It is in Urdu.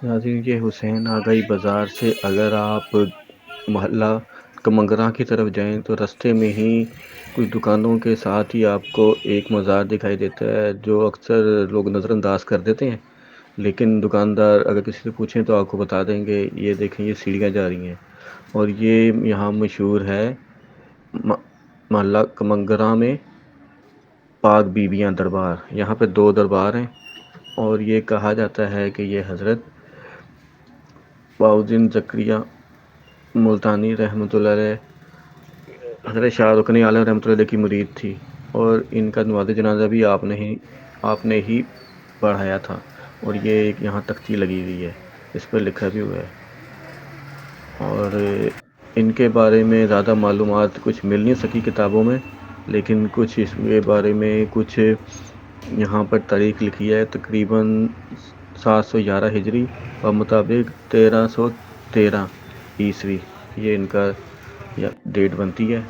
ناظرین یہ حسین آگائی بازار سے اگر آپ محلہ کمنگرہ کی طرف جائیں تو رستے میں ہی کچھ دکانوں کے ساتھ ہی آپ کو ایک مزار دکھائی دیتا ہے جو اکثر لوگ نظر انداز کر دیتے ہیں، لیکن دکاندار اگر کسی سے پوچھیں تو آپ کو بتا دیں گے یہ دیکھیں یہ سیڑھیاں جا رہی ہیں، اور یہ یہاں مشہور ہے محلہ کمنگرہ میں پاک بیبیاں دربار۔ یہاں پہ دو دربار ہیں، اور یہ کہا جاتا ہے کہ یہ حضرت بہاؤالدین زکریا ملتانی رحمۃ اللہ علیہ، حضرت شاہ رکن عالم رحمۃ اللہ علیہ کی مرید تھی، اور ان کا نماز جنازہ بھی آپ نے ہی پڑھایا تھا، اور یہ ایک یہاں تختی لگی ہوئی ہے، اس پر لکھا بھی ہوا ہے، اور ان کے بارے میں زیادہ معلومات کچھ مل نہیں سکی کتابوں میں، لیکن کچھ اس کے بارے میں کچھ یہاں پر تاریخ لکھی ہے تقریباً 711 ہجری اور مطابق 1313 عیسوی، یہ ان کا ڈیٹ بنتی ہے۔